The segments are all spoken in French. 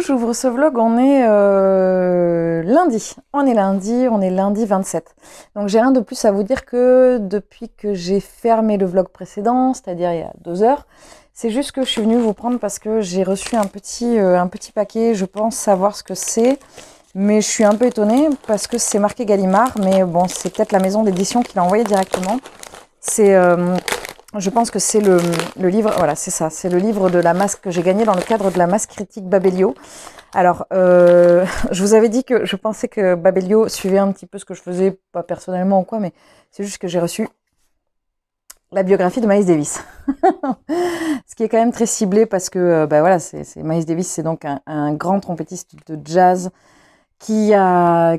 j'ouvre ce vlog, on est lundi. On est lundi 27. Donc j'ai rien de plus à vous dire que depuis que j'ai fermé le vlog précédent, c'est-à-dire il y a 2 heures, c'est juste que je suis venue vous prendre parce que j'ai reçu un petit paquet, je pense savoir ce que c'est. Mais je suis un peu étonnée parce que c'est marqué Gallimard, mais bon, c'est peut-être la maison d'édition qui l'a envoyé directement. C'est, je pense que c'est le livre, voilà, c'est ça, c'est le livre de la masque que j'ai gagné dans le cadre de la masque critique Babelio. Alors, je vous avais dit que je pensais que Babelio suivait un petit peu ce que je faisais, pas personnellement ou quoi, mais c'est juste que j'ai reçu la biographie de Miles Davis. Ce qui est quand même très ciblé parce que, bah voilà, Miles Davis, c'est donc un grand trompettiste de jazz qui a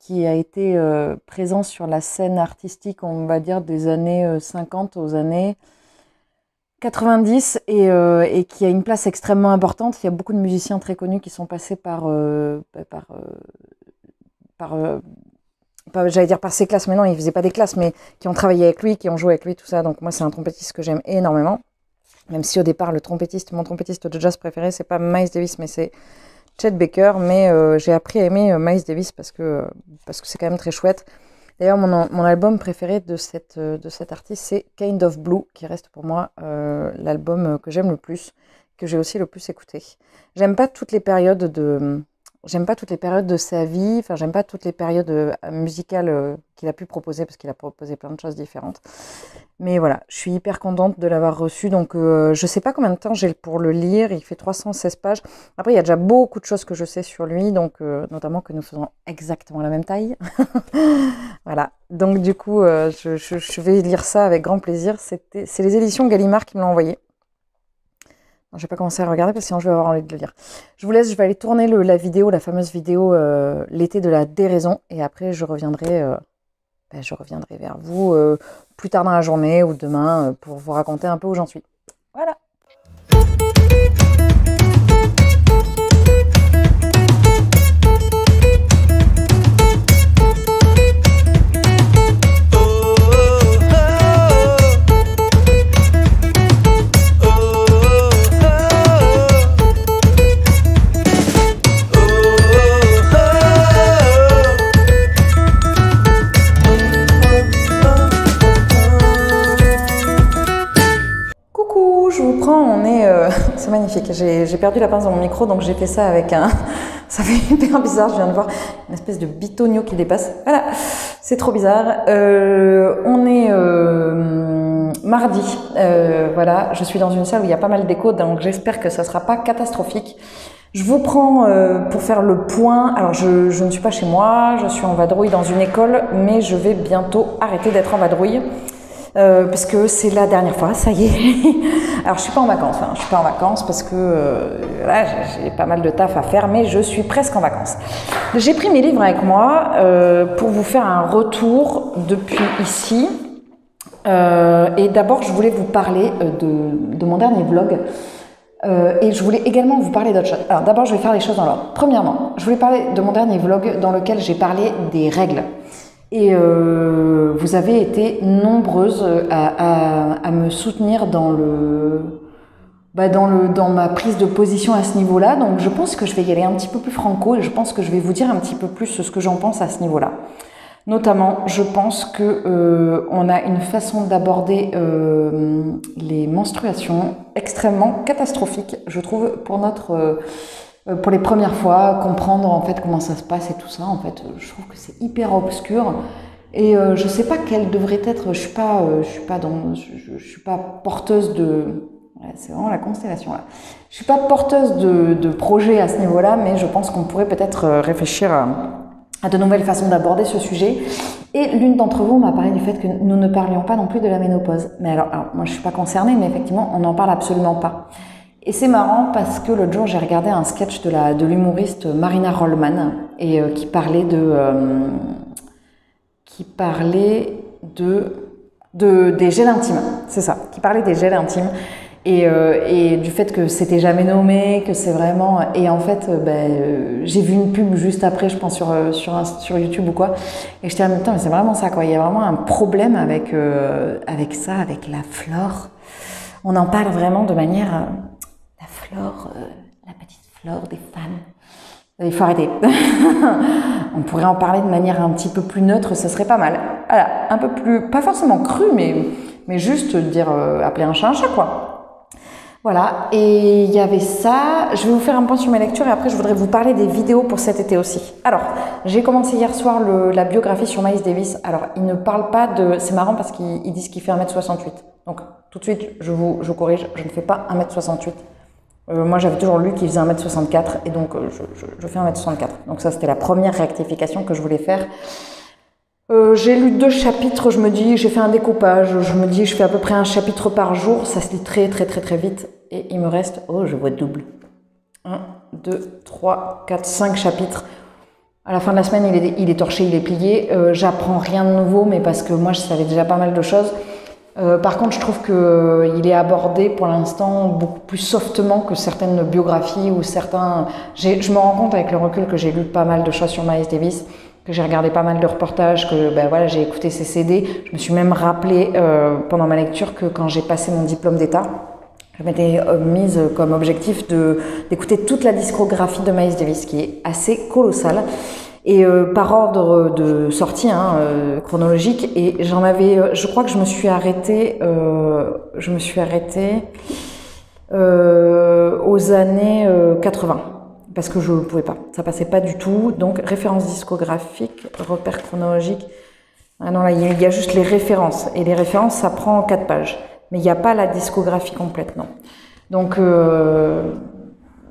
été présent sur la scène artistique, on va dire, des années 50 aux années 90 et qui a une place extrêmement importante. Il y a beaucoup de musiciens très connus qui sont passés j'allais dire par ses classes, mais non, il faisait pas des classes, mais qui ont travaillé avec lui, qui ont joué avec lui, tout ça. Donc moi, c'est un trompettiste que j'aime énormément. Même si au départ, mon trompettiste de jazz préféré, c'est pas Miles Davis, mais c'est Chet Baker, mais j'ai appris à aimer Miles Davis parce que c'est quand même très chouette. D'ailleurs, mon album préféré de cet artiste, c'est Kind of Blue, qui reste pour moi l'album que j'aime le plus, que j'ai aussi le plus écouté. J'aime pas toutes les périodes de sa vie, enfin j'aime pas toutes les périodes musicales qu'il a pu proposer, parce qu'il a proposé plein de choses différentes. Mais voilà, je suis hyper contente de l'avoir reçu, donc je sais pas combien de temps j'ai pour le lire, il fait 316 pages. Après, il y a déjà beaucoup de choses que je sais sur lui, donc notamment que nous faisons exactement la même taille. Voilà, donc du coup, je vais lire ça avec grand plaisir. C'est les éditions Gallimard qui me l'ont envoyé. Je vais pas commencer à regarder parce que sinon je vais avoir envie de le lire. Je vous laisse, je vais aller tourner la fameuse vidéo l'été de la déraison, et après je reviendrai vers vous plus tard dans la journée ou demain pour vous raconter un peu où j'en suis. Voilà. C'est magnifique, j'ai perdu la pince dans mon micro, donc j'ai fait ça avec ça fait hyper bizarre, je viens de voir une espèce de bitonio qui dépasse. Voilà, c'est trop bizarre. On est mardi, voilà, je suis dans une salle où il y a pas mal d'écho, donc j'espère que ça sera pas catastrophique. Je vous prends pour faire le point. Alors je ne suis pas chez moi, je suis en vadrouille dans une école, mais je vais bientôt arrêter d'être en vadrouille. Parce que c'est la dernière fois, ça y est. Alors je suis pas en vacances, je suis pas en vacances parce que là j'ai pas mal de taf à faire, mais je suis presque en vacances. J'ai pris mes livres avec moi pour vous faire un retour depuis ici. Et d'abord je voulais vous parler de mon dernier vlog. Et je voulais également vous parler d'autre chose. Alors d'abord je vais faire les choses dans l'ordre. Premièrement, je voulais parler de mon dernier vlog dans lequel j'ai parlé des règles. Et vous avez été nombreuses à me soutenir dans ma prise de position à ce niveau-là. Donc je pense que je vais y aller un petit peu plus franco et je pense que je vais vous dire un petit peu plus ce que j'en pense à ce niveau-là. Notamment, je pense que on a une façon d'aborder les menstruations extrêmement catastrophique, je trouve, pour les premières fois, comprendre en fait comment ça se passe et tout ça. En fait, je trouve que c'est hyper obscur et je sais pas quelle devrait être. Je suis pas porteuse de. Ouais, c'est vraiment la constellation là. Je suis pas porteuse de projet à ce niveau-là, mais je pense qu'on pourrait peut-être réfléchir à de nouvelles façons d'aborder ce sujet. Et l'une d'entre vous m'a parlé du fait que nous ne parlions pas non plus de la ménopause. Mais alors moi je suis pas concernée, mais effectivement on n'en parle absolument pas. Et c'est marrant parce que l'autre jour j'ai regardé un sketch de l'humoriste Marina Rollman et qui parlait des gels intimes, c'est ça, qui parlait des gels intimes et du fait que c'était jamais nommé, que c'est vraiment. Et en fait, j'ai vu une pub juste après, je pense sur YouTube ou quoi, et j'étais en même temps, mais c'est vraiment ça quoi. Il y a vraiment un problème avec ça, avec la flore. On en parle vraiment de manière la petite Flore des fans. Il faut arrêter. On pourrait en parler de manière un petit peu plus neutre, ça serait pas mal. Voilà, un peu plus, pas forcément cru, mais juste dire, appeler un chat, quoi. Voilà, et il y avait ça. Je vais vous faire un point sur mes lectures et après je voudrais vous parler des vidéos pour cet été aussi. Alors, j'ai commencé hier soir la biographie sur Miles Davis. Alors, il ne parle pas de... C'est marrant parce qu'ils disent qu'il fait 1m68. Donc, tout de suite, je corrige, je ne fais pas 1m68. Moi, j'avais toujours lu qu'il faisait 1m64 et donc je fais 1m64. Donc ça, c'était la première rectification que je voulais faire. J'ai lu 2 chapitres, je me dis, j'ai fait un découpage, je me dis, je fais à peu près un chapitre par jour, ça se lit très vite. Et il me reste, oh, je vois double. 1, 2, 3, 4, 5 chapitres. À la fin de la semaine, il est torché, il est plié. J'apprends rien de nouveau, mais parce que moi, je savais déjà pas mal de choses. Par contre, je trouve qu'il est abordé pour l'instant beaucoup plus softement que certaines biographies ou certains... Je me rends compte avec le recul que j'ai lu pas mal de choses sur Miles Davis, que j'ai regardé pas mal de reportages, que voilà, j'ai écouté ses CD. Je me suis même rappelé pendant ma lecture que quand j'ai passé mon diplôme d'État, je m'étais mise comme objectif d'écouter toute la discographie de Miles Davis, qui est assez colossale. Et par ordre de sortie chronologique, et j'en avais, je crois que je me suis arrêtée aux années 80 parce que je ne pouvais pas, ça passait pas du tout. Donc références discographiques, repères chronologiques. Ah non, là il y a juste les références, et les références ça prend 4 pages, mais il n'y a pas la discographie complète, non. Donc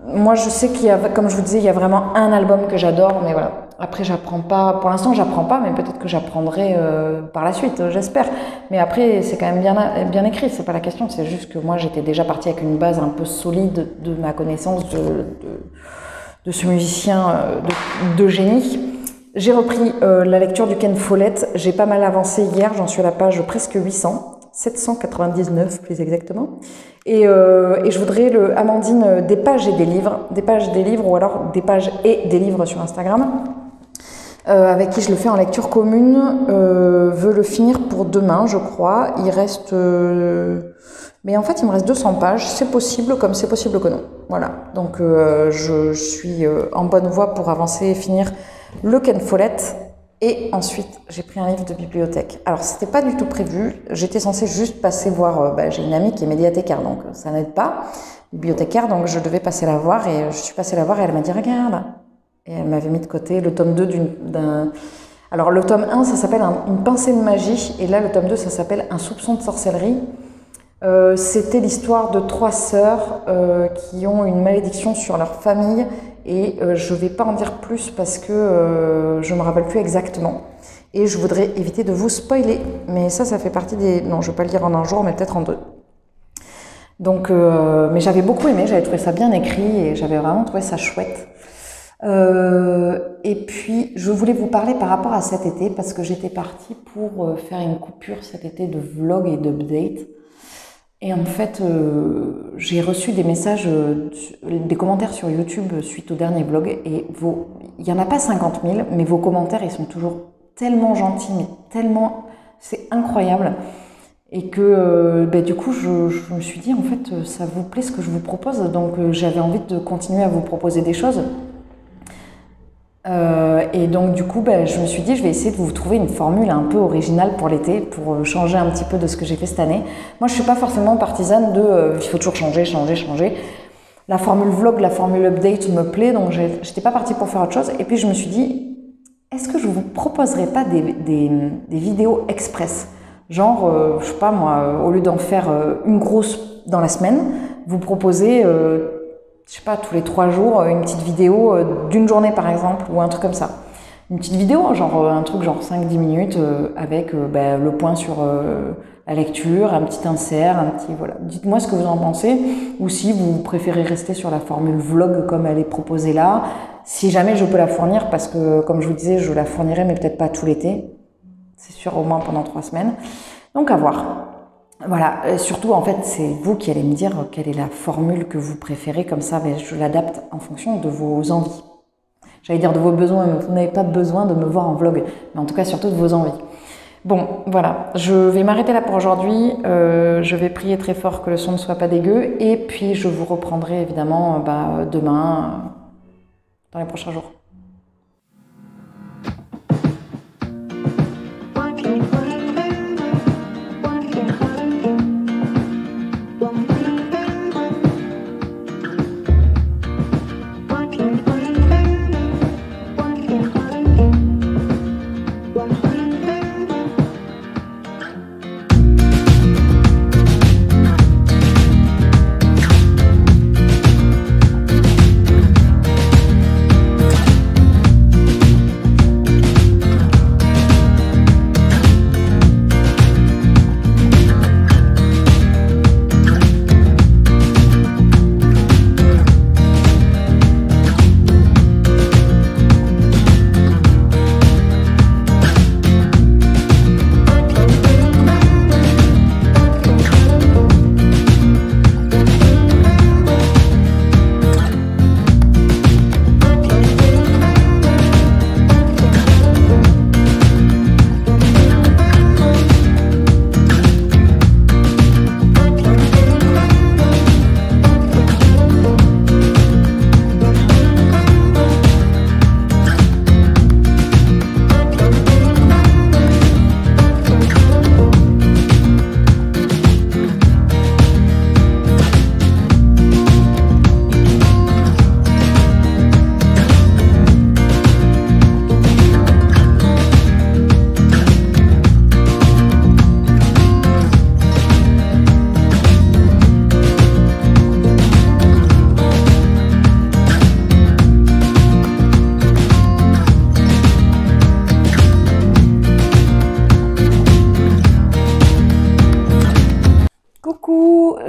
moi je sais qu'il y a, comme je vous disais, il y a vraiment un album que j'adore, mais voilà. Après, j'apprends pas. Pour l'instant, j'apprends pas, mais peut-être que j'apprendrai par la suite, j'espère. Mais après, c'est quand même bien écrit. C'est pas la question. C'est juste que moi, j'étais déjà partie avec une base un peu solide de ma connaissance de ce musicien de génie. J'ai repris la lecture du Ken Follett. J'ai pas mal avancé hier. J'en suis à la page presque 800. 799 plus exactement. Et je voudrais Amandine des pages et des livres, ou alors des pages et des livres sur Instagram. Avec qui je le fais en lecture commune, veut le finir pour demain, je crois. Il reste... mais en fait, il me reste 200 pages. C'est possible comme c'est possible que non. Voilà. Donc, je suis en bonne voie pour avancer et finir le Ken Follett. Et ensuite, j'ai pris un livre de bibliothèque. Alors, c'était pas du tout prévu. J'étais censée juste passer voir... j'ai une amie qui est médiathécaire, donc ça n'aide pas. Bibliothécaire, donc je devais passer la voir. Et je suis passée la voir et elle m'a dit « Regarde !» Et elle m'avait mis de côté le tome 2 d'un... Alors, le tome 1, ça s'appelle Une pincée de magie. Et là, le tome 2, ça s'appelle Un soupçon de sorcellerie. C'était l'histoire de 3 sœurs qui ont une malédiction sur leur famille. Et je ne vais pas en dire plus parce que je ne me rappelle plus exactement. Et je voudrais éviter de vous spoiler. Mais ça fait partie des... Non, je ne vais pas le lire en un jour, mais peut-être en 2. Donc, mais j'avais beaucoup aimé, j'avais trouvé ça bien écrit et j'avais vraiment trouvé ça chouette. Et puis, je voulais vous parler par rapport à cet été parce que j'étais partie pour faire une coupure cet été de vlog et d'update. Et en fait, j'ai reçu des messages, des commentaires sur YouTube suite au dernier vlog. Et il n'y en a pas 50 000, mais vos commentaires, ils sont toujours tellement gentils, mais tellement... C'est incroyable. Et que du coup, je me suis dit, en fait, ça vous plaît ce que je vous propose. Donc, j'avais envie de continuer à vous proposer des choses. Et donc du coup je me suis dit je vais essayer de vous trouver une formule un peu originale pour l'été pour changer un petit peu de ce que j'ai fait cette année. Moi je suis pas forcément partisane de il faut toujours changer. La formule vlog, la formule update me plaît, donc j'étais pas partie pour faire autre chose. Et puis je me suis dit est-ce que je vous proposerais pas des vidéos express, genre je sais pas moi, au lieu d'en faire une grosse dans la semaine, vous proposez je sais pas, tous les 3 jours, une petite vidéo d'une journée par exemple, ou un truc comme ça. Une petite vidéo, genre un truc genre 5-10 minutes avec le point sur la lecture, un petit insert, un petit... Voilà. Dites-moi ce que vous en pensez, ou si vous préférez rester sur la formule vlog comme elle est proposée là. Si jamais je peux la fournir, parce que comme je vous disais, je la fournirai, mais peut-être pas tout l'été. C'est sûr, au moins pendant 3 semaines. Donc à voir. Voilà, et surtout en fait c'est vous qui allez me dire quelle est la formule que vous préférez, comme ça je l'adapte en fonction de vos envies. J'allais dire de vos besoins, mais vous n'avez pas besoin de me voir en vlog, mais en tout cas surtout de vos envies. Bon, voilà, je vais m'arrêter là pour aujourd'hui. Je vais prier très fort que le son ne soit pas dégueu. Et puis, je vous reprendrai évidemment demain, dans les prochains jours.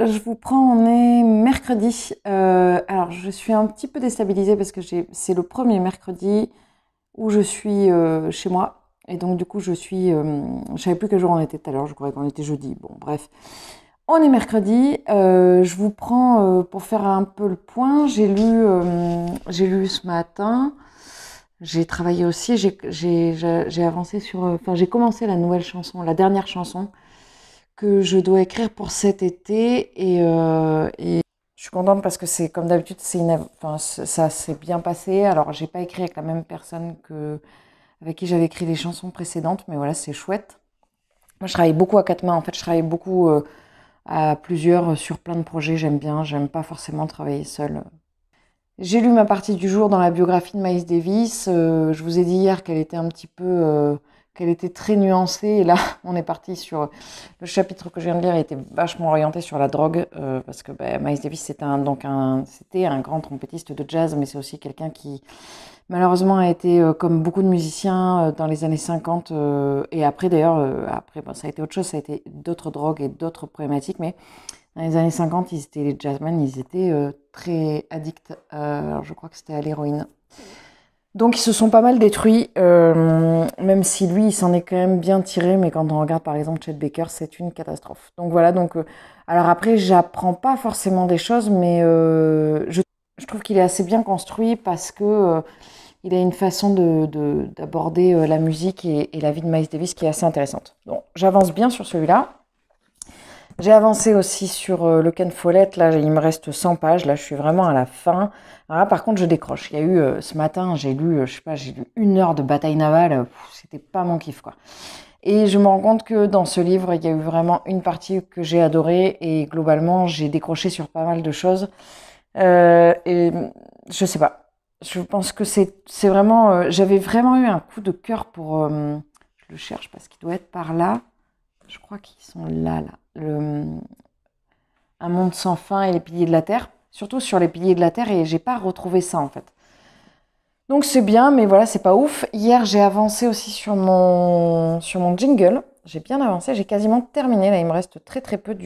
Je vous prends, on est mercredi. Alors, je suis un petit peu déstabilisée parce que c'est le premier mercredi où je suis chez moi. Et donc, du coup, je savais plus quel jour on était tout à l'heure. Je croyais qu'on était jeudi. Bon, bref. On est mercredi. Je vous prends pour faire un peu le point. J'ai lu ce matin. J'ai travaillé aussi. J'ai avancé sur... j'ai commencé la nouvelle chanson, la dernière chanson que je dois écrire pour cet été et je suis contente parce que c'est comme d'habitude ça s'est bien passé. Alors j'ai pas écrit avec la même personne avec qui j'avais écrit les chansons précédentes, mais voilà, c'est chouette. Moi je travaille beaucoup à quatre mains, en fait je travaille beaucoup à plusieurs sur plein de projets, j'aime pas forcément travailler seule. J'ai lu ma partie du jour dans la biographie de Miles Davis. Je vous ai dit hier qu'elle était un petit peu qu'elle était très nuancée. Et là, on est parti sur... Le chapitre que je viens de lire était vachement orienté sur la drogue, parce que Miles Davis, c'était un grand trompettiste de jazz, mais c'est aussi quelqu'un qui, malheureusement, a été, comme beaucoup de musiciens, dans les années 50, et après, d'ailleurs, ça a été autre chose, ça a été d'autres drogues et d'autres problématiques, mais dans les années 50, les jazzmen, ils étaient très addicts, alors je crois que c'était à l'héroïne. Donc ils se sont pas mal détruits, même si lui il s'en est quand même bien tiré, mais quand on regarde par exemple Chet Baker, c'est une catastrophe. Donc voilà, alors après j'apprends pas forcément des choses, mais je trouve qu'il est assez bien construit parce que il a une façon d'aborder la musique et la vie de Miles Davis qui est assez intéressante. Donc j'avance bien sur celui-là. J'ai avancé aussi sur le Ken Follett, là il me reste 100 pages, là je suis vraiment à la fin. Alors là, par contre je décroche. Il y a eu ce matin, j'ai lu 1 heure de bataille navale, c'était pas mon kiff quoi. Et je me rends compte que dans ce livre, il y a eu vraiment une partie que j'ai adorée et globalement j'ai décroché sur pas mal de choses. Et je sais pas, je pense que c'est vraiment... j'avais vraiment eu un coup de cœur pour... je le cherche parce qu'il doit être par là. Je crois qu'ils sont là. Un monde sans fin et les piliers de la terre. Surtout sur les piliers de la terre et j'ai pas retrouvé ça en fait. Donc c'est bien, mais voilà, c'est pas ouf. Hier, j'ai avancé aussi sur mon jingle. J'ai bien avancé, j'ai quasiment terminé. Là, il me reste très très peu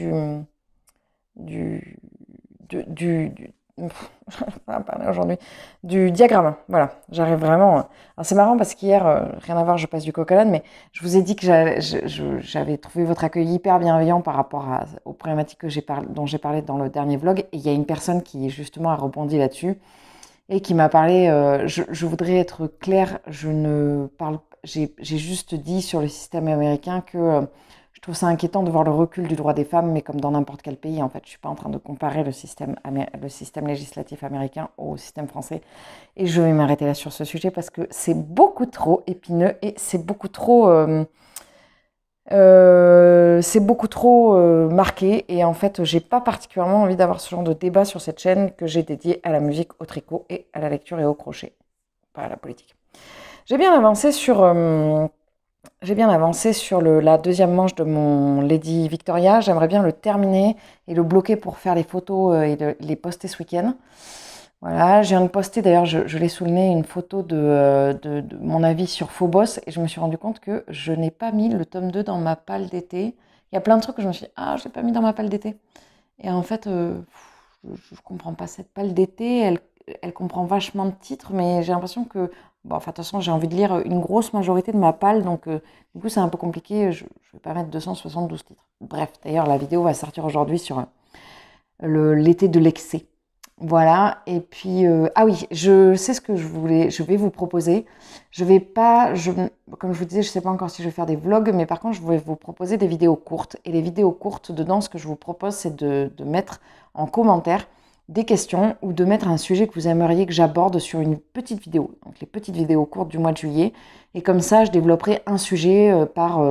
je vais pas parler aujourd'hui, du diagramme. Voilà, j'arrive vraiment. Alors c'est marrant parce qu'hier, rien à voir, je passe du coq à l'âne, mais je vous ai dit que j'avais trouvé votre accueil hyper bienveillant par rapport aux problématiques dont j'ai parlé dans le dernier vlog. Et il y a une personne qui justement a rebondi là-dessus et qui m'a parlé. Je voudrais être claire, j'ai juste dit sur le système américain que je trouve ça inquiétant de voir le recul du droit des femmes, mais comme dans n'importe quel pays, en fait, je suis pas en train de comparer le système législatif américain au système français. Et je vais m'arrêter là sur ce sujet parce que c'est beaucoup trop épineux et c'est beaucoup trop marqué. Et en fait, j'ai pas particulièrement envie d'avoir ce genre de débat sur cette chaîne que j'ai dédiée à la musique, au tricot et à la lecture et au crochet, pas à la politique. J'ai bien avancé sur la deuxième manche de mon Lady Victoria. J'aimerais bien le terminer et le bloquer pour faire les photos et les poster ce week-end. Voilà, je viens de poster, d'ailleurs, je l'ai sous le nez, une photo de mon avis sur Phobos et je me suis rendu compte que je n'ai pas mis le tome 2 dans ma palle d'été. Il y a plein de trucs que je me suis dit, ah, je l'ai pas mis dans ma palle d'été. Et en fait, je comprends pas cette palle d'été, elle comprend vachement de titres, mais j'ai l'impression que, bon, enfin, de toute façon, j'ai envie de lire une grosse majorité de ma palle, donc du coup, c'est un peu compliqué, je vais pas mettre 272 titres. Bref, d'ailleurs, la vidéo va sortir aujourd'hui sur l'été de l'excès. Voilà, et puis, ah oui, je sais ce que je vais vous proposer. Je vais pas, comme je vous disais, je sais pas encore si je vais faire des vlogs, mais par contre, je vais vous proposer des vidéos courtes. Et les vidéos courtes, dedans, ce que je vous propose, c'est de mettre en commentaire des questions ou de mettre un sujet que vous aimeriez que j'aborde sur une petite vidéo. Donc, les petites vidéos courtes du mois de juillet. Et comme ça, je développerai un sujet par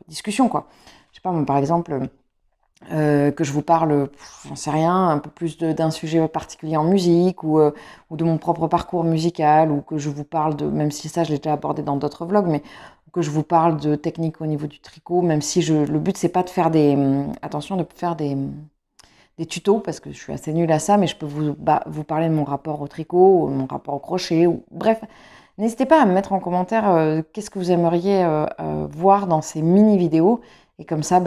discussion, quoi. Je sais pas, moi, par exemple... que je vous parle, j'en sais rien, un peu plus d'un sujet particulier en musique ou de mon propre parcours musical, ou que je vous parle de, même si ça je l'ai déjà abordé dans d'autres vlogs, mais que je vous parle de technique au niveau du tricot, même si le but c'est pas de faire des tutos, parce que je suis assez nulle à ça, mais je peux vous parler de mon rapport au tricot, ou mon rapport au crochet, ou bref. N'hésitez pas à me mettre en commentaire qu'est-ce que vous aimeriez voir dans ces mini-vidéos. Et comme ça,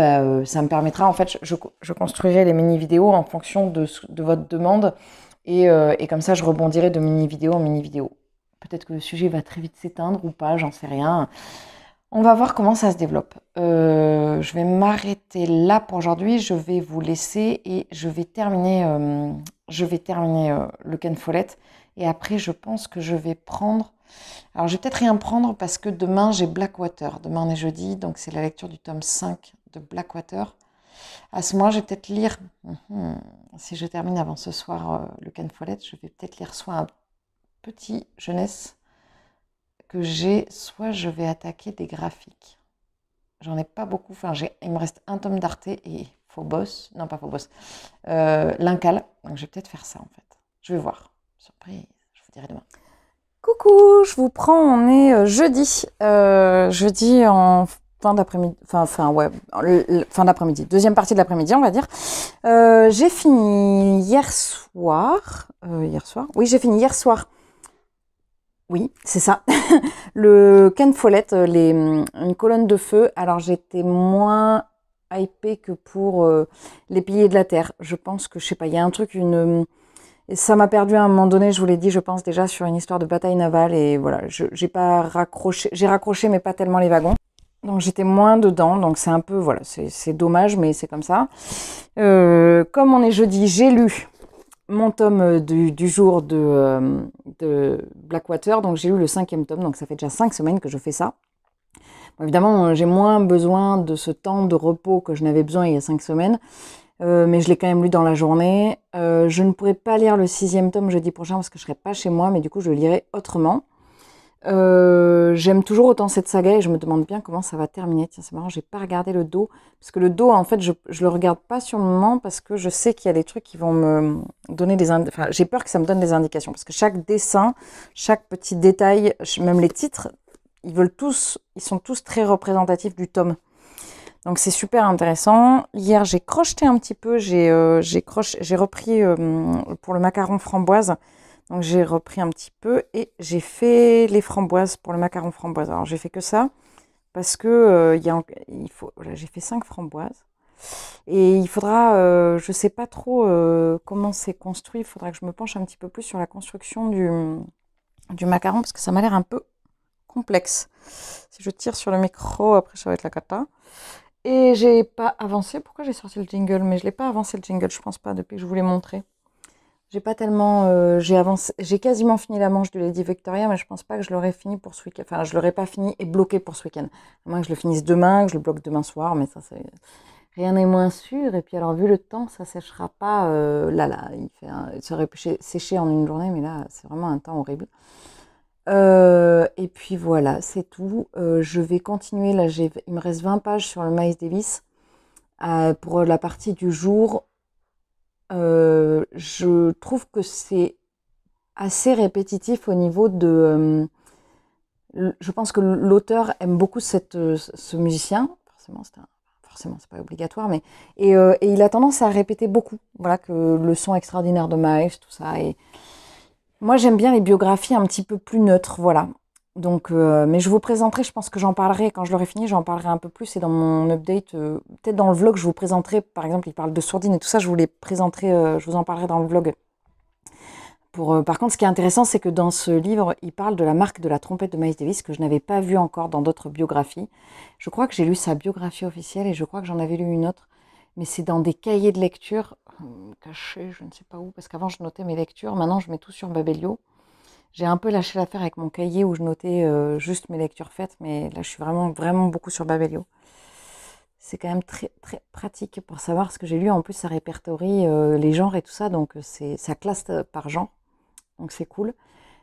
ça me permettra, en fait, je construirai les mini-vidéos en fonction de votre demande. Et comme ça, je rebondirai de mini-vidéo en mini-vidéo. Peut-être que le sujet va très vite s'éteindre ou pas, j'en sais rien. On va voir comment ça se développe. Je vais m'arrêter là pour aujourd'hui. Je vais vous laisser et je vais terminer le Ken Follett. Et après, je pense que je vais prendre... Alors, je vais peut-être rien prendre parce que demain, j'ai Blackwater. Demain, on est jeudi, donc c'est la lecture du tome 5 de Blackwater. À ce moment, je vais peut-être lire, si je termine avant ce soir le Ken Follett, je vais peut-être lire soit un petit jeunesse que j'ai, soit je vais attaquer des graphiques. J'en ai pas beaucoup, enfin, il me reste un tome d'Arte et Phobos, non pas Phobos, L'Incal, donc je vais peut-être faire ça en fait. Je vais voir, surprise, je vous dirai demain. Coucou, je vous prends, on est jeudi. Jeudi en fin d'après-midi, fin d'après-midi, deuxième partie de l'après-midi, on va dire. J'ai fini hier soir. Oui, j'ai fini hier soir. Oui, c'est ça. Le Ken Follett, une colonne de feu. Alors, j'étais moins hypée que pour les piliers de la terre. Je pense que, je sais pas, il y a un truc, ça m'a perdu à un moment donné, je vous l'ai dit, je pense déjà sur une histoire de bataille navale et voilà, j'ai raccroché mais pas tellement les wagons. Donc j'étais moins dedans, donc c'est un peu, voilà, c'est dommage mais c'est comme ça. Comme on est jeudi, j'ai lu mon tome du jour de Blackwater, donc j'ai lu le 5e tome, donc ça fait déjà 5 semaines que je fais ça. Bon, évidemment, j'ai moins besoin de ce temps de repos que je n'avais besoin il y a 5 semaines. Mais je l'ai quand même lu dans la journée. Je ne pourrai pas lire le 6e tome jeudi prochain parce que je ne serai pas chez moi, mais du coup je le lirai autrement. J'aime toujours autant cette saga et je me demande bien comment ça va terminer. Tiens, c'est marrant, j'ai pas regardé le dos. Parce que le dos, en fait, je le regarde pas sur le moment parce que je sais qu'il y a des trucs qui vont me donner des indications. Enfin, j'ai peur que ça me donne des indications. Parce que chaque dessin, chaque petit détail, même les titres, ils sont tous très représentatifs du tome. Donc c'est super intéressant. Hier j'ai crocheté un petit peu, j'ai repris pour le macaron framboise. Donc j'ai repris un petit peu et j'ai fait les framboises pour le macaron framboise. Alors j'ai fait que ça parce que voilà, j'ai fait 5 framboises. Et il faudra, je sais pas trop comment c'est construit, il faudra que je me penche un petit peu plus sur la construction du macaron parce que ça m'a l'air un peu complexe. Si je tire sur le micro, après ça va être la cata. Et j'ai pas avancé. Pourquoi j'ai sorti le jingle? Mais je l'ai pas avancé le jingle, je pense pas, depuis que je vous l'ai montré. J'ai pas tellement, j'ai avancé, j'ai quasiment fini la manche de Lady Victoria, mais je pense pas que je l'aurais fini pour ce week-end. Enfin, je l'aurais pas fini et bloqué pour ce week-end. À moins que je le finisse demain, que je le bloque demain soir, mais ça, c'est rien n'est moins sûr. Et puis alors, vu le temps, ça séchera pas. Là, ça aurait pu sécher en une journée, mais là, c'est vraiment un temps horrible. Et puis voilà, c'est tout. Je vais continuer. Là, il me reste 20 pages sur le Miles Davis. Pour la partie du jour, je trouve que c'est assez répétitif au niveau de... je pense que l'auteur aime beaucoup ce musicien. Forcément, c'est pas obligatoire, mais et il a tendance à répéter beaucoup. Voilà, que le son extraordinaire de Miles, tout ça. Et moi, j'aime bien les biographies un petit peu plus neutres, voilà. Donc, mais je vous présenterai, je pense que j'en parlerai quand je l'aurai fini, j'en parlerai un peu plus. Et dans mon update, peut-être dans le vlog, je vous présenterai, par exemple, il parle de Sourdine et tout ça, je vous les présenterai, je vous en parlerai dans le vlog. Par contre, ce qui est intéressant, c'est que dans ce livre, il parle de la marque de la trompette de Miles Davis, que je n'avais pas vu encore dans d'autres biographies. Je crois que j'ai lu sa biographie officielle et je crois que j'en avais lu une autre. Mais c'est dans des cahiers de lecture, cachés, je ne sais pas où, parce qu'avant je notais mes lectures, maintenant je mets tout sur Babelio. J'ai un peu lâché l'affaire avec mon cahier où je notais juste mes lectures faites, mais là je suis vraiment, vraiment beaucoup sur Babelio. C'est quand même très, très pratique pour savoir ce que j'ai lu. En plus, ça répertorie les genres et tout ça, donc ça classe par genre. Donc c'est cool.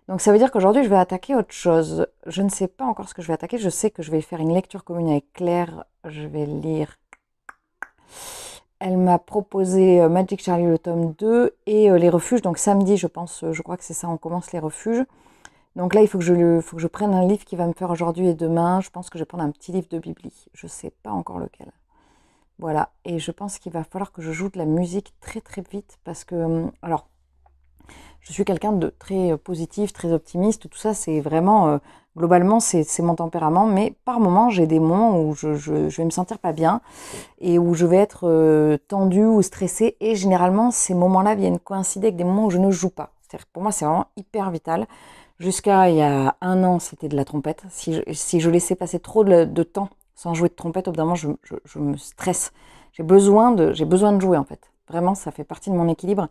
Donc ça veut dire qu'aujourd'hui, je vais attaquer autre chose. Je ne sais pas encore ce que je vais attaquer. Je sais que je vais faire une lecture commune avec Claire. Je vais lire... Elle m'a proposé Magic Charlie le tome 2 et Les Refuges. Donc samedi, je pense, je crois que c'est ça, on commence Les Refuges. Donc là, il faut que je prenne un livre qui va me faire aujourd'hui et demain. Je pense que je vais prendre un petit livre de Bibli. Je ne sais pas encore lequel. Voilà. Et je pense qu'il va falloir que je joue de la musique très très vite parce que... Alors, je suis quelqu'un de très positif, très optimiste. Tout ça, c'est vraiment... globalement, c'est mon tempérament. Mais par moments, j'ai des moments où je vais me sentir pas bien et où je vais être tendue ou stressée. Et généralement, ces moments-là viennent coïncider avec des moments où je ne joue pas. C'est-à-dire que pour moi, c'est vraiment hyper vital. Jusqu'à il y a un an, c'était de la trompette. Si je laissais passer trop de temps sans jouer de trompette, au bout d'un moment, je me stresse. J'ai besoin de jouer, en fait. Vraiment, ça fait partie de mon équilibre.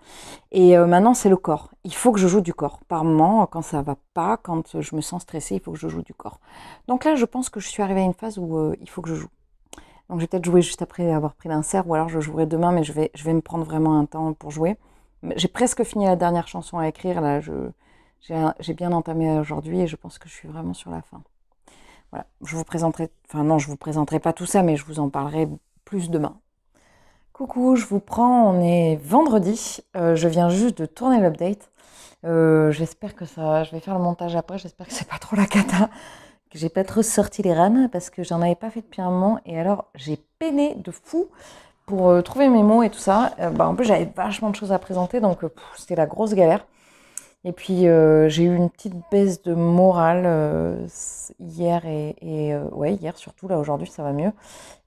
Et maintenant, c'est le corps. Il faut que je joue du corps. Par moment, quand ça va pas, quand je me sens stressée, il faut que je joue du corps. Donc là, je pense que je suis arrivée à une phase où il faut que je joue. Donc je vais peut-être jouer juste après avoir pris l'insert, ou alors je jouerai demain, mais je vais me prendre vraiment un temps pour jouer. J'ai presque fini la dernière chanson à écrire, là, j'ai bien entamé aujourd'hui et je pense que je suis vraiment sur la fin. Voilà, je vous présenterai, enfin non, je vous présenterai pas tout ça, mais je vous en parlerai plus demain. Coucou, je vous prends, on est vendredi, je viens juste de tourner l'update. J'espère que ça, je vais faire le montage après, j'espère que c'est pas trop la cata, que j'ai pas trop sorti les rames parce que j'en avais pas fait depuis un moment et alors j'ai peiné de fou pour trouver mes mots et tout ça. En plus j'avais vachement de choses à présenter donc c'était la grosse galère. Et puis j'ai eu une petite baisse de morale hier ouais, hier surtout, là aujourd'hui ça va mieux.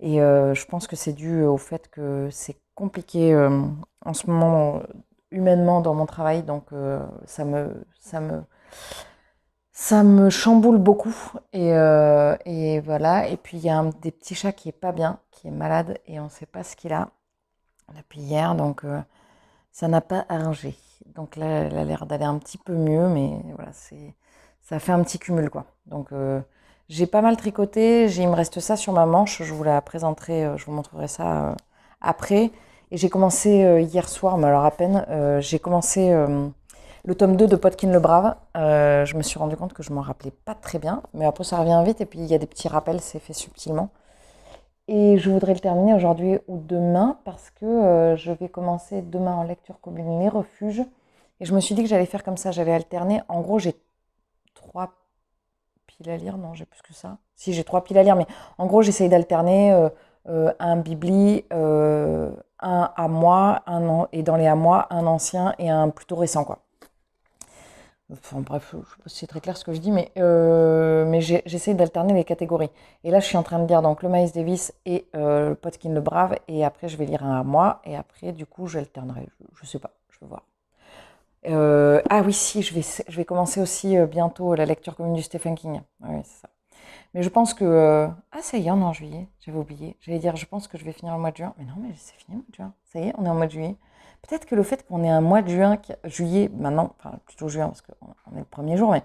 Et je pense que c'est dû au fait que c'est compliqué en ce moment humainement dans mon travail, donc ça me chamboule beaucoup. Et voilà. Et puis il y a un des petits chats qui est pas bien, qui est malade et on ne sait pas ce qu'il a depuis hier, donc ça n'a pas arrangé. Donc là, elle a l'air d'aller un petit peu mieux, mais voilà, ça fait un petit cumul, quoi. Donc j'ai pas mal tricoté, il me reste ça sur ma manche, je vous la présenterai, je vous montrerai ça après. Et j'ai commencé hier soir, mais alors à peine, j'ai commencé le tome 2 de Podkin le Brave. Je me suis rendu compte que je m'en rappelais pas très bien, mais après ça revient vite, et puis il y a des petits rappels, c'est fait subtilement. Et je voudrais le terminer aujourd'hui ou demain parce que je vais commencer demain en lecture commune Les Refuges. Et je me suis dit que j'allais faire comme ça, j'allais alterner. En gros, j'ai 3 piles à lire. Non, j'ai plus que ça. Si, j'ai 3 piles à lire, mais en gros, j'essaye d'alterner un Bibli, un à moi, et dans les à moi, un ancien et un plutôt récent, quoi. Enfin bref, je ne sais pas si c'est très clair ce que je dis, mais j'essaie d'alterner les catégories. Et là, je suis en train de lire donc le Miles Davis et Podkin le Brave, et après, je vais lire un à moi, et après, du coup, j'alternerai. Je sais pas, je vais voir. Ah oui, si, je vais commencer aussi bientôt la lecture commune du Stephen King. Oui, c'est ça. Mais je pense que... Ah, ça y est, on est en juillet. J'avais oublié. J'allais dire, je pense que je vais finir le mois de juin. Mais non, mais c'est fini le mois de juin. Ça y est, on est en mois de juillet. Peut-être que le fait qu'on ait un mois de juin, juillet, maintenant, enfin plutôt juin, parce qu'on est le premier jour, mais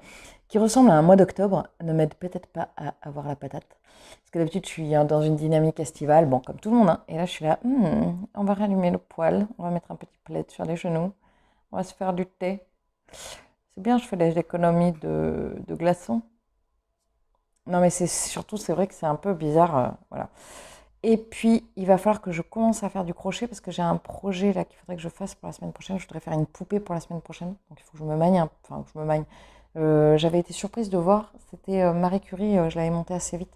qui ressemble à un mois d'octobre, ne m'aide peut-être pas à avoir la patate. Parce que d'habitude, je suis dans une dynamique estivale, bon, comme tout le monde, hein. Et là, je suis là, on va rallumer le poêle, on va mettre un petit plaid sur les genoux, on va se faire du thé. C'est bien, je fais des économies de glaçons. Non, mais c'est surtout, c'est vrai que c'est un peu bizarre, voilà. Et puis, il va falloir que je commence à faire du crochet parce que j'ai un projet là qu'il faudrait que je fasse pour la semaine prochaine. Je voudrais faire une poupée pour la semaine prochaine. Donc, il faut que je me magne, enfin, que je me magne. J'avais été surprise de voir, c'était Marie Curie, je l'avais montée assez vite.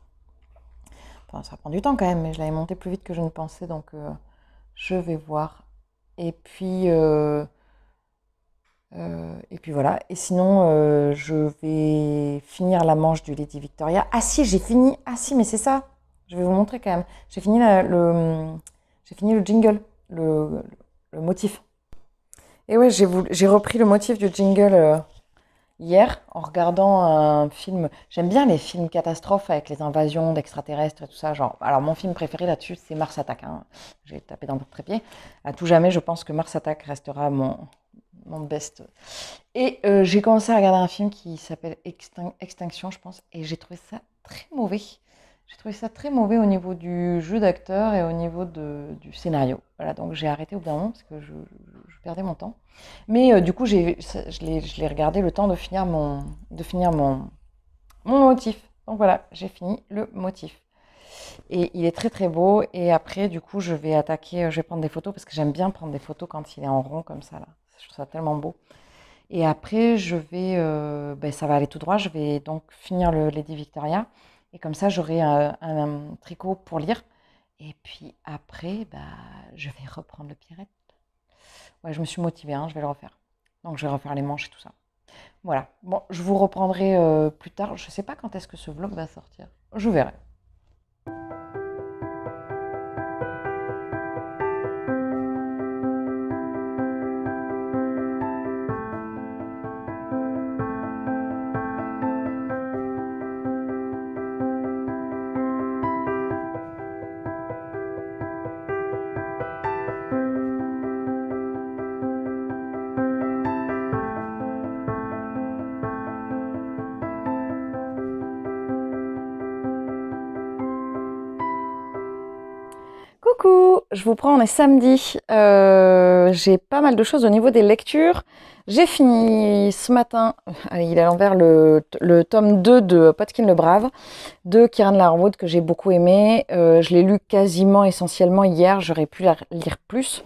Enfin, ça prend du temps quand même, mais je l'avais montée plus vite que je ne pensais, donc je vais voir. Et puis, voilà. Et sinon, je vais finir la manche du Lady Victoria. Ah si, j'ai fini. Ah si, mais c'est ça. Je vais vous montrer quand même. J'ai fini le jingle, le motif. Et ouais, j'ai repris le motif du jingle hier en regardant un film. J'aime bien les films catastrophes avec les invasions d'extraterrestres et tout ça. Genre, alors mon film préféré là-dessus, c'est Mars Attack, hein. J'ai tapé dans votre trépied. À tout jamais, je pense que Mars Attack restera mon best. Et j'ai commencé à regarder un film qui s'appelle Extinction, je pense, et j'ai trouvé ça très mauvais. J'ai trouvé ça très mauvais au niveau du jeu d'acteur et au niveau du scénario. Voilà, donc j'ai arrêté au bout d'un moment parce que je perdais mon temps. Mais du coup, je l'ai regardé le temps de finir mon motif. Donc voilà, j'ai fini le motif. Et il est très très beau. Et après, du coup, je vais prendre des photos parce que j'aime bien prendre des photos quand il est en rond comme ça là. Je trouve ça tellement beau. Et après, ça va aller tout droit. Je vais donc finir le Lady Victoria. Et comme ça, j'aurai un tricot pour lire. Et puis après, je vais reprendre le Pierrette. Ouais, je me suis motivée, hein, je vais le refaire. Donc, je vais refaire les manches et tout ça. Voilà. Bon, je vous reprendrai plus tard. Je ne sais pas quand est-ce que ce vlog va sortir. Je verrai. Coucou, je vous prends, on est samedi. J'ai pas mal de choses au niveau des lectures. J'ai fini ce matin, il est à l'envers, le tome 2 de Potkin le Brave, de Kieran Larwood, que j'ai beaucoup aimé. Je l'ai lu quasiment essentiellement hier, j'aurais pu la lire plus.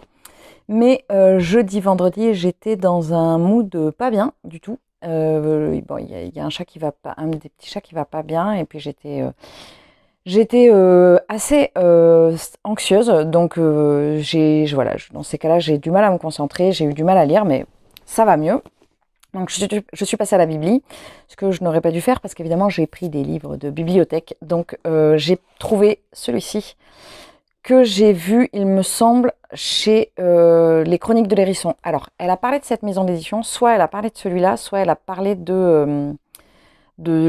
Mais jeudi, vendredi, j'étais dans un mood pas bien du tout. Bon, il y a un chat qui va pas, un des petits chats qui va pas bien, et puis j'étais assez anxieuse, donc voilà, dans ces cas-là, j'ai du mal à me concentrer, j'ai eu du mal à lire, mais ça va mieux. Donc je suis passée à la bibli, ce que je n'aurais pas dû faire parce qu'évidemment j'ai pris des livres de bibliothèque. Donc j'ai trouvé celui-ci que j'ai vu, il me semble, chez les Chroniques de l'Hérisson. Alors, elle a parlé de cette maison d'édition, soit elle a parlé de celui-là, soit elle a parlé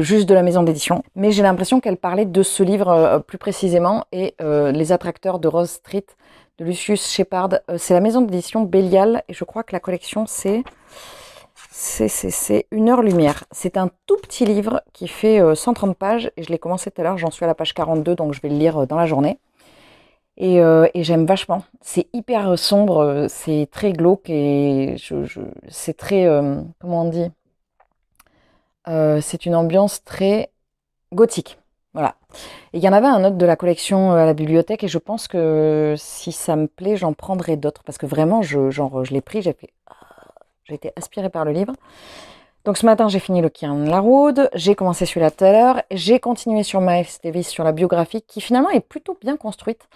juste de la maison d'édition. Mais j'ai l'impression qu'elle parlait de ce livre plus précisément, et Les Attracteurs de Rose Street, de Lucius Shepard. C'est la maison d'édition Bélial, et je crois que la collection c'est Une heure lumière. C'est un tout petit livre qui fait 130 pages, et je l'ai commencé tout à l'heure, j'en suis à la page 42, donc je vais le lire dans la journée. Et j'aime vachement. C'est hyper sombre, c'est très glauque, et c'est très, comment on dit, c'est une ambiance très gothique. Voilà. Et il y en avait un autre de la collection à la bibliothèque, et je pense que si ça me plaît, j'en prendrai d'autres, parce que vraiment, je l'ai pris, j'ai été aspirée par le livre. Donc ce matin, j'ai fini le Kieran Larwood, j'ai commencé celui-là tout à l'heure, j'ai continué sur Miles Davis, sur la biographie, qui finalement est plutôt bien construite.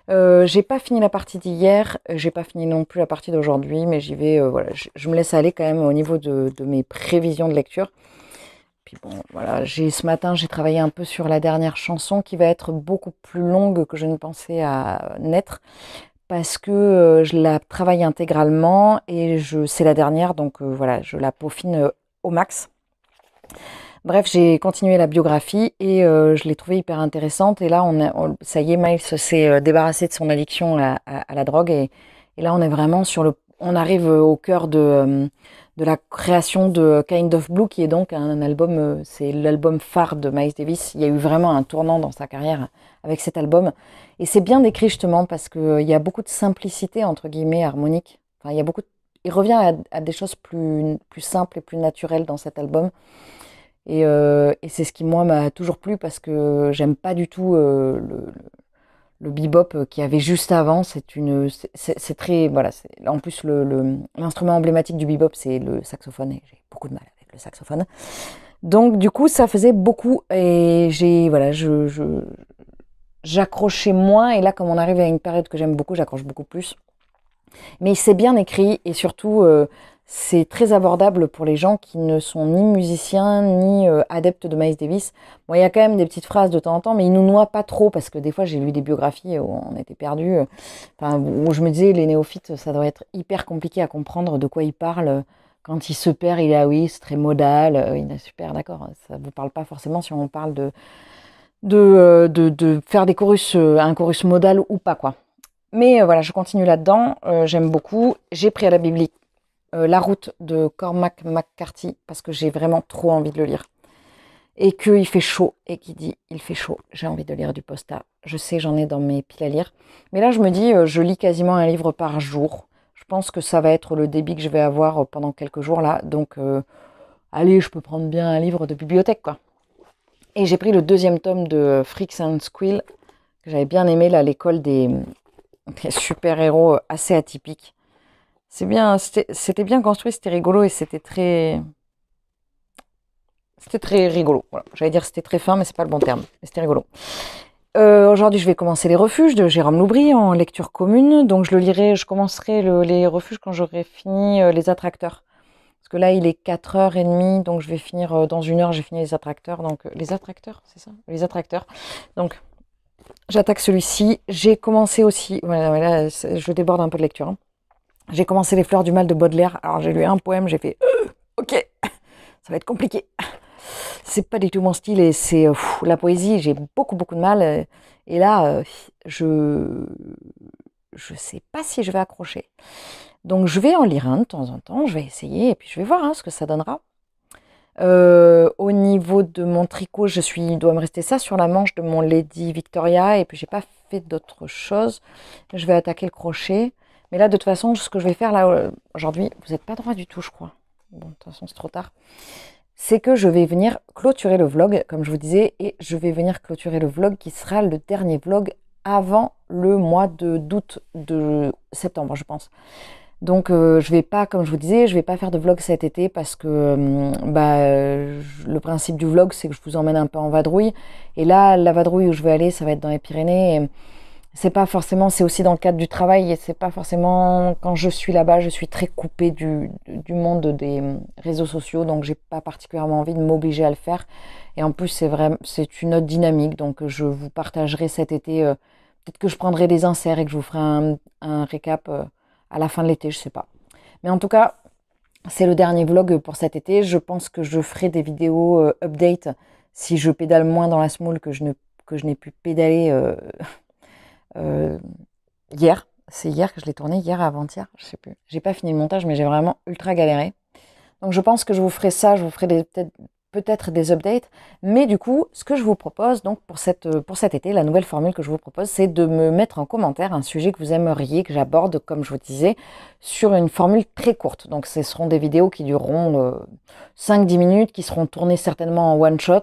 J'ai pas fini la partie d'hier, j'ai pas fini non plus la partie d'aujourd'hui, mais j'y vais, voilà, je me laisse aller quand même au niveau de mes prévisions de lecture. Puis bon, voilà, ce matin, j'ai travaillé un peu sur la dernière chanson, qui va être beaucoup plus longue que je ne pensais à naître, parce que je la travaille intégralement, et c'est la dernière, donc voilà, je la peaufine au max. Bref, j'ai continué la biographie et je l'ai trouvée hyper intéressante. Et là, ça y est, Miles s'est débarrassé de son addiction à la drogue. Et là, on est vraiment on arrive au cœur de la création de Kind of Blue, qui est donc un album, c'est l'album phare de Miles Davis. Il y a eu vraiment un tournant dans sa carrière avec cet album. Et c'est bien décrit justement parce qu'il y a beaucoup de simplicité, entre guillemets, harmonique. Enfin, il revient à des choses plus simples et plus naturelles dans cet album. Et c'est ce qui, moi, m'a toujours plu parce que j'aime pas du tout le bebop qu'il y avait juste avant. C'est très, voilà. En plus, l'instrument emblématique du bebop, c'est le saxophone. Et j'ai beaucoup de mal avec le saxophone. Donc, du coup, ça faisait beaucoup. Et voilà, j'accrochais moins. Et là, comme on arrive à une période que j'aime beaucoup, j'accroche beaucoup plus. Mais c'est bien écrit et surtout, c'est très abordable pour les gens qui ne sont ni musiciens ni adeptes de Miles Davis. Bon, il y a quand même des petites phrases de temps en temps, mais il nous noie pas trop parce que des fois, j'ai lu des biographies où on était perdu. Où je me disais, les néophytes, ça doit être hyper compliqué à comprendre de quoi il parle. Quand il se perd, il est ah oui, c'est très modal. Il est super, d'accord. Ça vous parle pas forcément si on parle de faire des chorus, un chorus modal ou pas, quoi. Mais voilà, je continue là-dedans, j'aime beaucoup. J'ai pris à la biblique La route de Cormac McCarthy parce que j'ai vraiment trop envie de le lire. Et qu'il fait chaud, et qui dit il fait chaud, j'ai envie de lire du Posta. Je sais, j'en ai dans mes piles à lire. Mais là, je me dis, je lis quasiment un livre par jour. Je pense que ça va être le débit que je vais avoir pendant quelques jours là. Donc, allez, je peux prendre bien un livre de bibliothèque, quoi. Et j'ai pris le 2e tome de Freaks and Squill, que j'avais bien aimé, là, l'école des super-héros assez atypiques. C'est bien, c'était bien construit, c'était rigolo et c'était très rigolo. Voilà. J'allais dire c'était très fin, mais c'est pas le bon terme. Mais c'était rigolo. Aujourd'hui, je vais commencer Les Refuges de Jérôme Loubry en lecture commune. Donc je commencerai Les Refuges quand j'aurai fini Les Attracteurs. Parce que là, il est 4h30, donc je vais finir dans 1 heure, j'ai fini Les Attracteurs. Donc Les Attracteurs, c'est ça? Les Attracteurs. Donc j'attaque celui-ci. J'ai commencé aussi, voilà, je déborde un peu de lecture. Hein. J'ai commencé Les Fleurs du Mal de Baudelaire. Alors j'ai lu un poème, j'ai fait ok, ça va être compliqué. C'est pas du tout mon style et c'est la poésie, j'ai beaucoup de mal. Et là, je sais pas si je vais accrocher. Donc je vais en lire un de temps en temps, je vais essayer et puis je vais voir ce que ça donnera. Au niveau de mon tricot, il doit me rester ça sur la manche de mon Lady Victoria et puis j'ai pas fait d'autre chose. Je vais attaquer le crochet. Mais là, de toute façon, ce que je vais faire là aujourd'hui, vous n'êtes pas droit du tout, je crois. Bon, de toute façon, c'est trop tard. C'est que je vais venir clôturer le vlog, comme je vous disais, et je vais venir clôturer le vlog qui sera le dernier vlog avant le mois d'août, de septembre, je pense. Donc, je vais pas, comme je vous disais, je vais pas faire de vlog cet été parce que le principe du vlog, c'est que je vous emmène un peu en vadrouille. Et là, la vadrouille où je vais aller, ça va être dans les Pyrénées. Et c'est pas forcément, c'est aussi dans le cadre du travail et c'est pas forcément quand je suis là-bas, je suis très coupée du monde des réseaux sociaux, donc j'ai pas particulièrement envie de m'obliger à le faire. Et en plus, c'est une autre dynamique, donc je vous partagerai cet été. Peut-être que je prendrai des inserts et que je vous ferai un récap à la fin de l'été, je sais pas. Mais en tout cas, c'est le dernier vlog pour cet été. Je pense que je ferai des vidéos update si je pédale moins dans la semoule que je n'ai pu pédaler. Hier, c'est hier que je l'ai tourné, hier avant-hier, je sais plus. J'ai pas fini le montage, mais j'ai vraiment ultra galéré. Donc je pense que je vous ferai ça, je vous ferai peut-être des updates. Mais du coup, ce que je vous propose donc pour cet été, la nouvelle formule que je vous propose, c'est de me mettre en commentaire un sujet que vous aimeriez que j'aborde, comme je vous disais, sur une formule très courte. Donc ce seront des vidéos qui dureront 5-10 minutes, qui seront tournées certainement en one shot.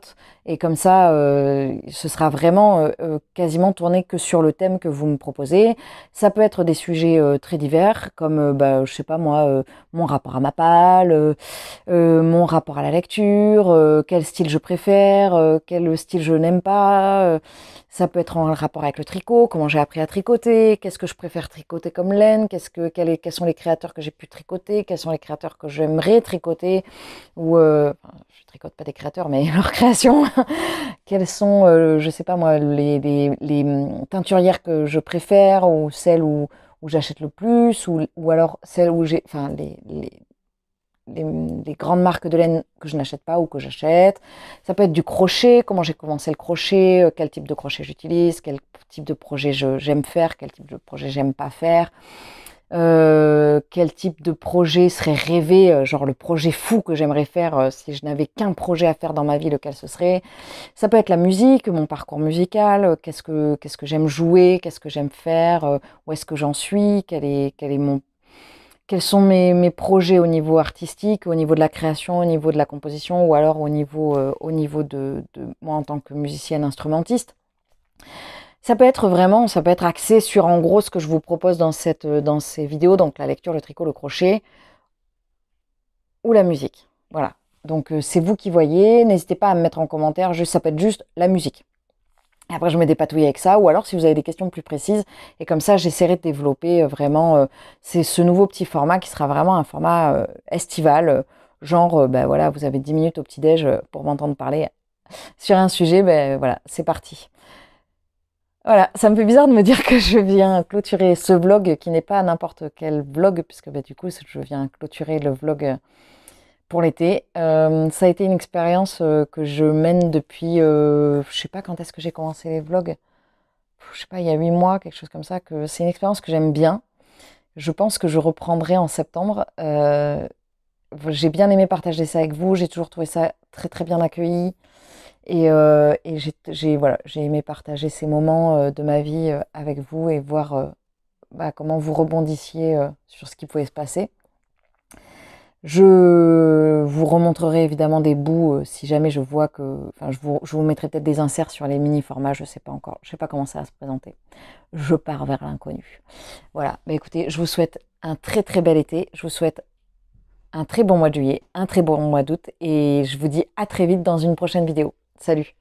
Et comme ça, ce sera vraiment quasiment tourné que sur le thème que vous me proposez. Ça peut être des sujets très divers, comme, je sais pas moi, mon rapport à ma palle, mon rapport à la lecture, quel style je préfère, quel style je n'aime pas. Ça peut être en rapport avec le tricot, comment j'ai appris à tricoter, qu'est-ce que je préfère tricoter comme laine, quels sont les créateurs que j'ai pu tricoter, quels sont les créateurs que j'aimerais tricoter, ou je tricote pas des créateurs, mais leur création. Quelles sont, je sais pas moi, les teinturières que je préfère, ou celles où j'achète le plus, ou alors celles où j'ai, enfin les grandes marques de laine que je n'achète pas ou que j'achète. Ça peut être du crochet, comment j'ai commencé le crochet, quel type de crochet j'utilise, quel type de projet j'aime faire, quel type de projet j'aime pas faire. Quel type de projet serait rêvé, genre le projet fou que j'aimerais faire si je n'avais qu'un projet à faire dans ma vie, lequel ce serait. Ça peut être la musique, mon parcours musical, qu'est-ce que j'aime jouer, qu'est-ce que j'aime faire, où est-ce que j'en suis, quels sont mes projets au niveau artistique, au niveau de la création, au niveau de la composition, ou alors au niveau de moi en tant que musicienne instrumentiste. Ça peut être axé sur en gros ce que je vous propose dans ces vidéos, donc la lecture, le tricot, le crochet ou la musique. Voilà. Donc c'est vous qui voyez, n'hésitez pas à me mettre en commentaire, ça peut être juste la musique. Et après je me dépatouille avec ça, ou alors si vous avez des questions plus précises, et comme ça j'essaierai de développer vraiment c'est ce nouveau petit format qui sera vraiment un format estival, genre ben voilà, vous avez 10 minutes au petit-déj pour m'entendre parler sur un sujet, ben voilà, c'est parti. Voilà, ça me fait bizarre de me dire que je viens clôturer ce vlog qui n'est pas n'importe quel vlog, puisque bah, du coup, je viens clôturer le vlog pour l'été. Ça a été une expérience que je mène depuis, je sais pas quand est-ce que j'ai commencé les vlogs, je sais pas, il y a 8 mois, quelque chose comme ça, que c'est une expérience que j'aime bien. Je pense que je reprendrai en septembre. J'ai bien aimé partager ça avec vous, j'ai toujours trouvé ça très très bien accueilli. Et voilà, j'ai aimé partager ces moments de ma vie avec vous et voir comment vous rebondissiez sur ce qui pouvait se passer. Je vous remontrerai évidemment des bouts si jamais je vois que... Enfin, je vous mettrai peut-être des inserts sur les mini-formats, je ne sais pas encore. Je ne sais pas comment ça va se présenter. Je pars vers l'inconnu. Voilà, bah, écoutez, je vous souhaite un très très bel été. Je vous souhaite un très bon mois de juillet, un très bon mois d'août. Et je vous dis à très vite dans une prochaine vidéo. Salut!